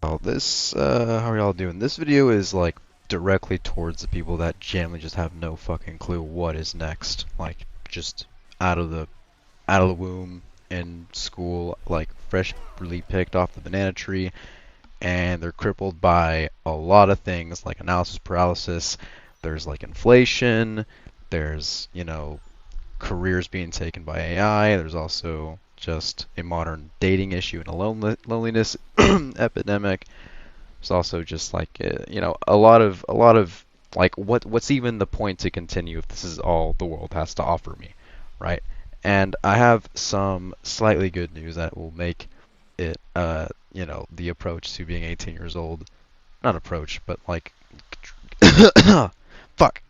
Oh, how are y'all doing? This video is like directly towards the people that generally just have no fucking clue what is next. Like just out of the out of the womb in school, like freshly picked off the banana tree, and they're crippled by a lot of things like analysis paralysis. There's like inflation. There's, careers being taken by AI. There's also just a modern dating issue and a loneliness epidemic. There's also just like a lot of like what's even the point to continue if this is all the world has to offer me, right? And I have some slightly good news that will make it the approach to being 18 years old, not approach, but like fuck,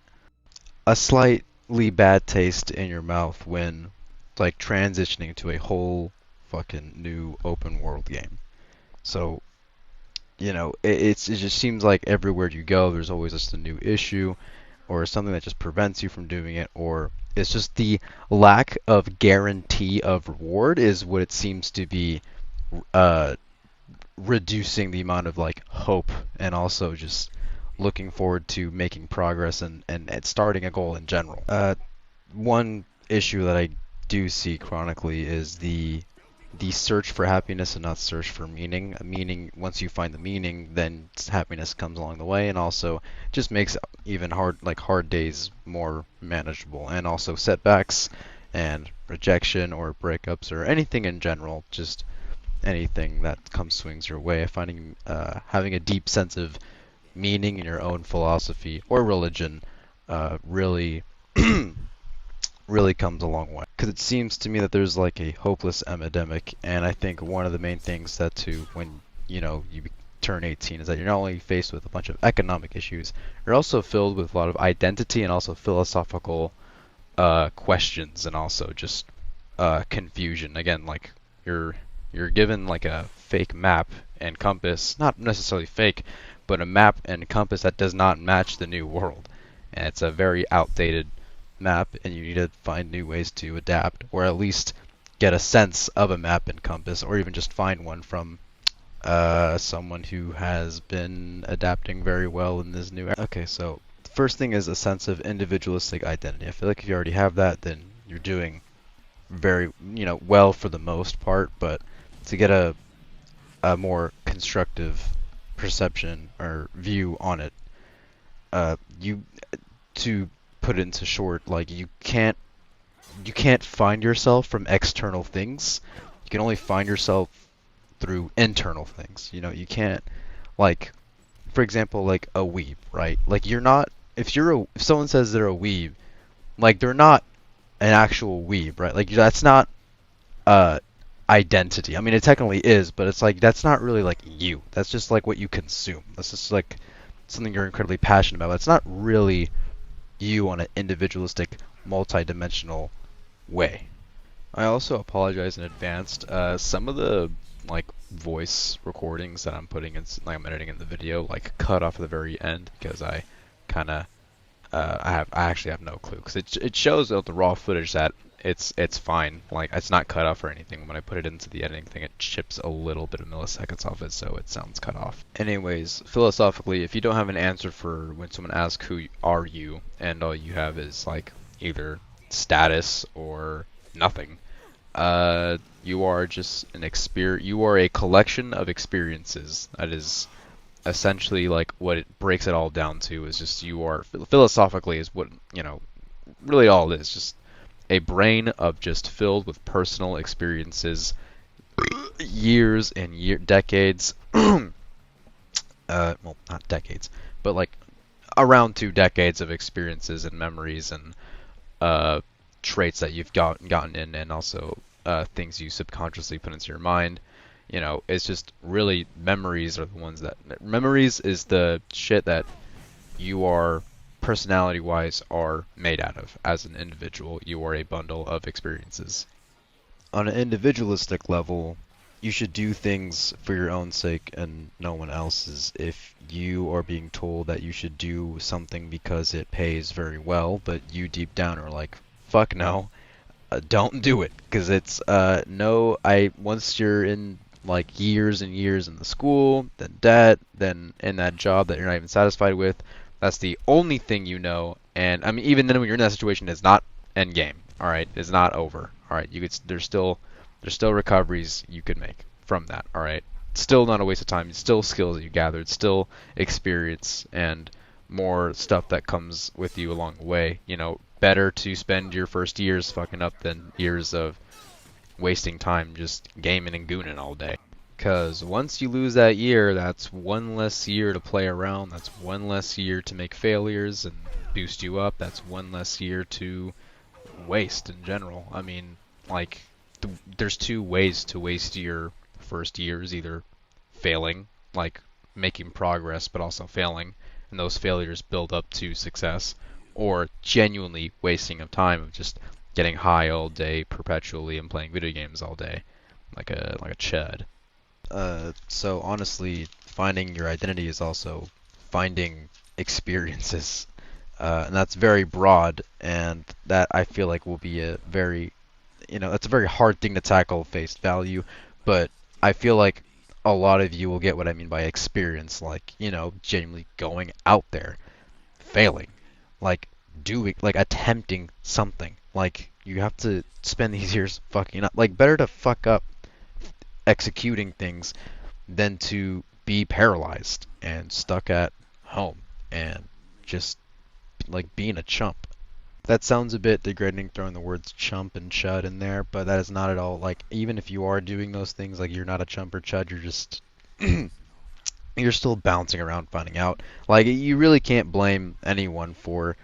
a slightly bad taste in your mouth when like transitioning to a whole fucking new open world game. So it just seems like everywhere you go, there's always just a new issue or something that just prevents you from doing it, or it's just the lack of guarantee of reward is what it seems to be uh, reducing the amount of like hope and also just looking forward to making progress and starting a goal in general. One issue that I do see chronically is the search for happiness and not search for meaning. Meaning, once you find the meaning, then happiness comes along the way, and also just makes even hard days more manageable, and also setbacks and rejection or breakups or anything in general, just anything that comes swings your way. Finding having a deep sense of meaning in your own philosophy or religion really really comes a long way. Because it seems to me that there's like a hopeless epidemic, and I think one of the main things that to when you turn 18 is that you're not only faced with a bunch of economic issues, you're also filled with a lot of identity and also philosophical questions and also just confusion. Again, like you're given like a fake map and compass, not necessarily fake, but a map and compass that does not match the new world, and it's a very outdated map, and you need to find new ways to adapt, or at least get a sense of a map and compass, or even just find one from someone who has been adapting very well in this new era. Okay, so the first thing is a sense of individualistic identity. I feel like if you already have that, then you're doing very, well for the most part, but to get a more constructive perception or view on it, you to put it into short, like you can't find yourself from external things. You can only find yourself through internal things. You can't, like, for example, like a weeb, right? Like you're not if someone says they're a weeb, like they're not an actual weeb, right? Like that's not uh identity. I mean, it technically is, but it's like that's not really like you. That's just like what you consume. That's just like something you're incredibly passionate about. It's not really you on an individualistic, multi-dimensional way. I also apologize in advance. Some of the like voice recordings that I'm putting in, like I'm editing in the video, like cut off at the very end because I kind of I actually have no clue because it shows out the raw footage that it's fine, like it's not cut off or anything. When I put it into the editing thing, it chips a little bit of milliseconds off it, so it sounds cut off. Anyways, philosophically, if you don't have an answer for when someone asks who are you, and all you have is like either status or nothing, you are just an experience. You are a collection of experiences. That is essentially like what it breaks it all down to is just you are philosophically is what really all it is, just a brain of just filled with personal experiences, years and decades, well, not decades, but like around 2 decades of experiences and memories and uh traits that you've gotten in, and also things you subconsciously put into your mind. It's just really memories are the ones that memories is the shit that you are personality wise are made out of. As an individual, you are a bundle of experiences. On an individualistic level, you should do things for your own sake and no one else's. If you are being told that you should do something because it pays very well, but you deep down are like, fuck no, don't do it, because it's no. I once you're in like years and years in the school, then debt, then in that job that you're not even satisfied with. That's the only thing you know. And I mean, even then, when you're in that situation, it's not end game. All right, it's not over. All right, you could there's still recoveries you could make from that. All right, still not a waste of time. It's still skills that you gathered, still experience and more stuff that comes with you along the way. You know, better to spend your first years fucking up than years of wasting time just gaming and gooning all day. Because once you lose that year, that's one less year to play around. That's one less year to make failures and boost you up. That's one less year to waste in general. I mean, like, there's two ways to waste your first years, either failing, like making progress, but also failing, and those failures build up to success, or genuinely wasting of time of just getting high all day perpetually and playing video games all day, like a chud. So honestly, finding your identity is also finding experiences, and that's very broad, and that I feel like will be a very, that's a very hard thing to tackle face value, but I feel like a lot of you will get what I mean by experience, like, genuinely going out there, failing, like doing, like attempting something. Like you have to spend these years fucking up. Like better to fuck up executing things than to be paralyzed and stuck at home and just like being a chump. That sounds a bit degrading throwing the words chump and chud in there, but that is not at all like even if you are doing those things, like you're not a chump or chud, you're just you're still bouncing around finding out. Like you really can't blame anyone for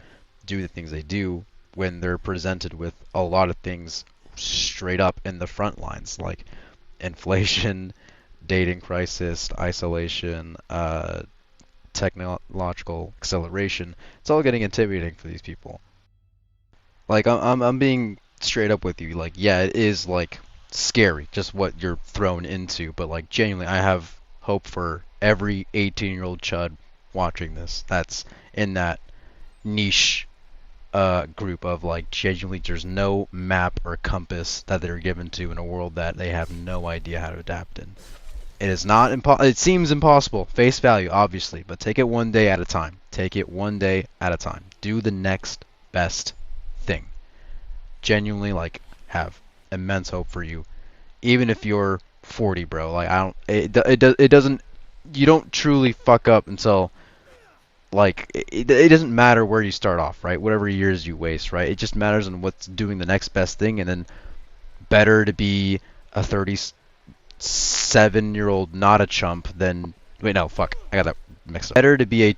doing the things they do when they're presented with a lot of things straight up in the front lines, like inflation, dating crisis, isolation, technological acceleration. It's all getting intimidating for these people. Like I'm being straight up with you. Like yeah, it is like scary just what you're thrown into, but like genuinely I have hope for every 18-year-old chud watching this that's in that niche group of like genuinely there's no map or compass that they're given to in a world that they have no idea how to adapt in. It is not it seems impossible, face value obviously, but take it one day at a time. Take it one day at a time. Do the next best thing. Genuinely like have immense hope for you even if you're 40, bro. Like I don't it doesn't you don't truly fuck up until like it doesn't matter where you start off, right? Whatever years you waste, right? It just matters on what's doing the next best thing, and then better to be a 37-year-old not a chump than wait no fuck I got that mixed up. Better to be a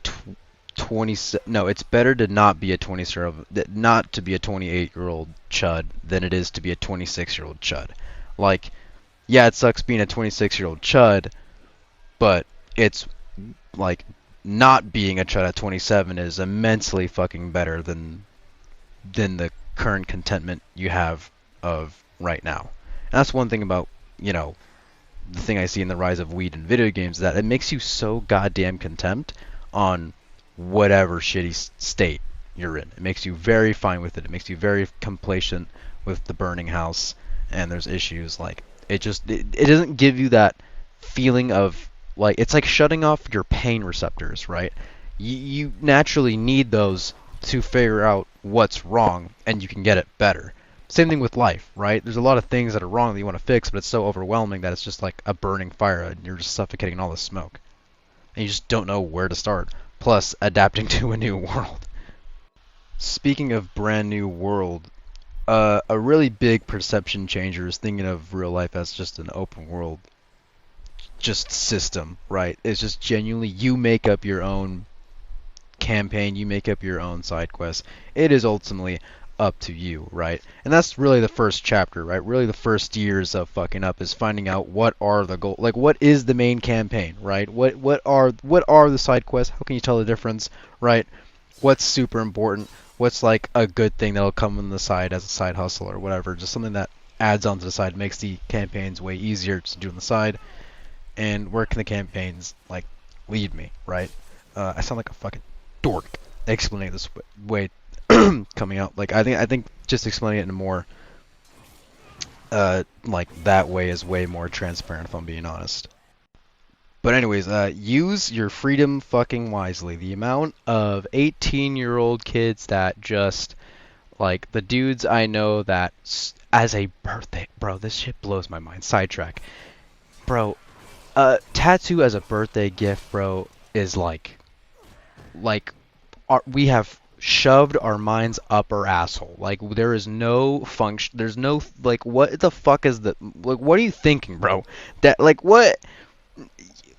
20 no, it's better to not be a 20-year-old not to be a 28-year-old chud than it is to be a 26-year-old chud. Like yeah, it sucks being a 26-year-old chud, but it's like not being a chud at 27 is immensely fucking better than the current contentment you have of right now. And that's one thing about, the thing I see in the rise of weed in video games, that it makes you so goddamn content on whatever shitty state you're in. It makes you very fine with it. It makes you very complacent with the burning house and there's issues. Like it doesn't give you that feeling of like it's like shutting off your pain receptors, right? You naturally need those to figure out what's wrong and you can get it better. Same thing with life, right? There's a lot of things that are wrong that you want to fix, but it's so overwhelming that it's just like a burning fire and you're just suffocating in all the smoke. And you just don't know where to start. Plus, adapting to a new world. Speaking of brand new world, a really big perception changer is thinking of real life as just an open world just system, right? It's just genuinely you make up your own campaign, you make up your own side quests. It is ultimately up to you, right? And that's really the first chapter, right? Really the first years of fucking up is finding out what are the goals, like what is the main campaign, right? What are the side quests? How can you tell the difference, right? What's super important? What's like a good thing that'll come on the side as a side hustle or whatever? Just something that adds onto the side, makes the campaigns way easier to do on the side. And where can the campaigns like lead me, right? I sound like a fucking dork explaining this way coming out. Like I think just explaining it in a more like that way is way more transparent if I'm being honest. But anyways, use your freedom fucking wisely. The amount of 18-year-old kids that just like the dudes I know that as a birthday, bro, this shit blows my mind. Sidetrack, bro. Tattoo as a birthday gift, bro, is like we have shoved our minds up our asshole. Like there is no function. There's no like what the fuck is the like what are you thinking, bro? That like what?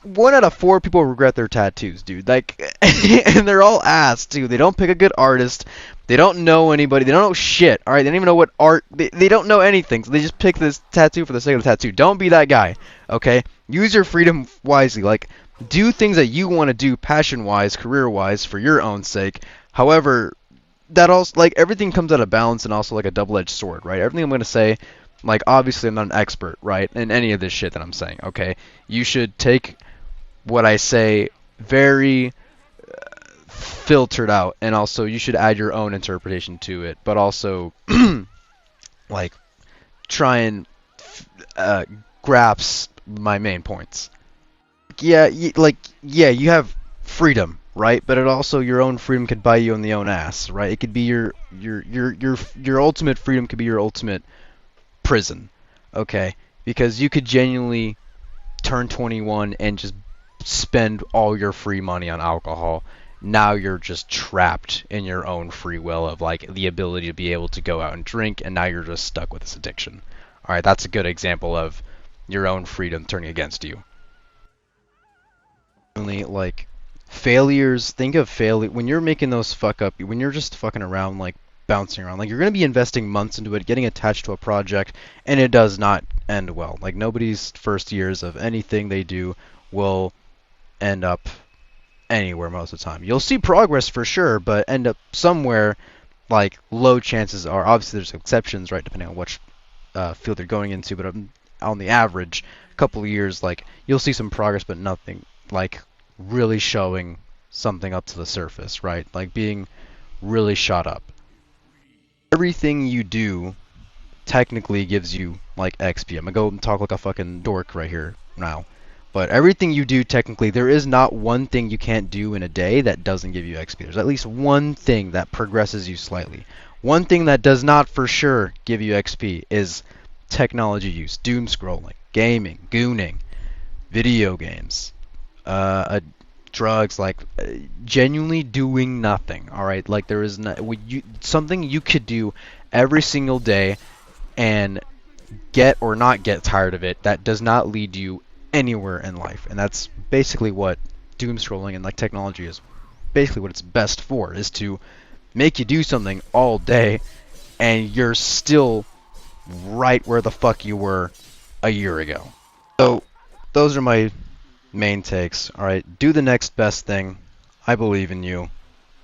1 out of 4 people regret their tattoos, dude. Like, and they're all ass too. They don't pick a good artist. They don't know anybody. They don't know shit. All right, they don't even know what art. They don't know anything. So they just pick this tattoo for the sake of the tattoo. Don't be that guy. Okay, use your freedom wisely. Like, do things that you want to do, passion-wise, career-wise, for your own sake. However, that also like everything comes out of balance and also like a double-edged sword, right? Everything I'm gonna say, like obviously I'm not an expert, right, in any of this shit that I'm saying. Okay, you should take what I say very filtered out, and also you should add your own interpretation to it, but also like try and uh, grasp my main points. Yeah, yeah, you have freedom, right? But it also your own freedom could bite you in the own ass, right? It could be your ultimate freedom could be your ultimate prison, okay? Because you could genuinely turn 21 and just spend all your free money on alcohol. Now you're just trapped in your own free will of like the ability to be able to go out and drink, and now you're just stuck with this addiction. All right, that's a good example of your own freedom turning against you. Only like failures, think of failure when you're making those fuck up, when you're just fucking around like bouncing around. Like you're going to be investing months into it, getting attached to a project, and it does not end well. Like nobody's first years of anything they do will end up anywhere most of the time. You'll see progress for sure, but end up somewhere like low chances are. Obviously, there's exceptions, right, depending on which field they're going into. But on the average, a couple of years, like you'll see some progress, but nothing like really showing something up to the surface, right? Like being really shot up. Everything you do technically gives you like XP. I'm gonna go and talk like a fucking dork right here now. But everything you do technically, there is not one thing you can't do in a day that doesn't give you XP. There's at least one thing that progresses you slightly. One thing that does not for sure give you XP is technology use, doom scrolling, gaming, gooning, video games, uh, drugs, like genuinely doing nothing. All right, like there is something you could do every single day and get or not get tired of it. That does not lead you anywhere in life, and that's basically what doom scrolling and like technology is. Basically, what it's best for is to make you do something all day, and you're still right where the fuck you were a year ago. So those are my main takes. All right, do the next best thing. I believe in you.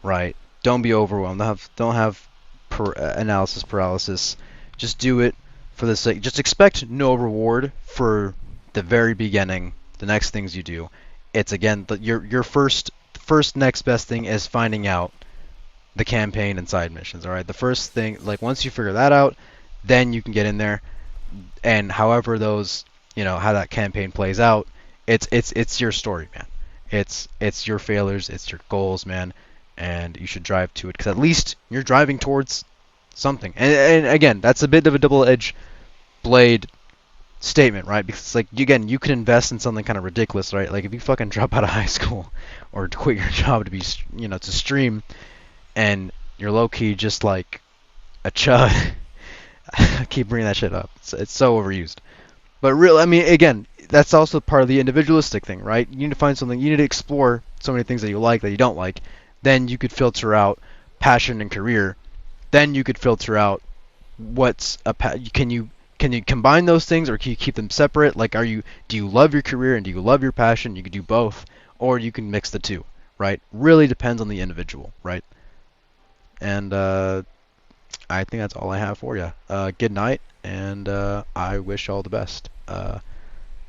Right? Don't be overwhelmed. Don't have analysis paralysis. Just do it for the sake. Just expect no reward for the very beginning. The next things you do. It's again your first next best thing is finding out the campaign and side missions. All right. The first thing, like once you figure that out, then you can get in there, and however those, how that campaign plays out, it's your story, man. It's your failures, it's your goals, man, and you should drive to it because at least you're driving towards something. And again, that's a bit of a double-edged blade statement, right? Because it's like again, you can invest in something kind of ridiculous, right? Like if you fucking drop out of high school or quit your job to be, to stream, and you're low key just like a chud. I keep bringing that shit up. It's so overused. But really, I mean, again, that's also part of the individualistic thing, right? You need to find something. You need to explore so many things that you like that you don't like. Then you could filter out passion and career. Then you could filter out what's a can you combine those things or can you keep them separate? Like, do you love your career and do you love your passion? You could do both, or you can mix the two, right? Really depends on the individual, right? And I think that's all I have for you. Good night, and I wish all the best.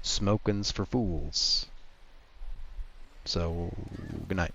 Smoking's for fools. So, good night.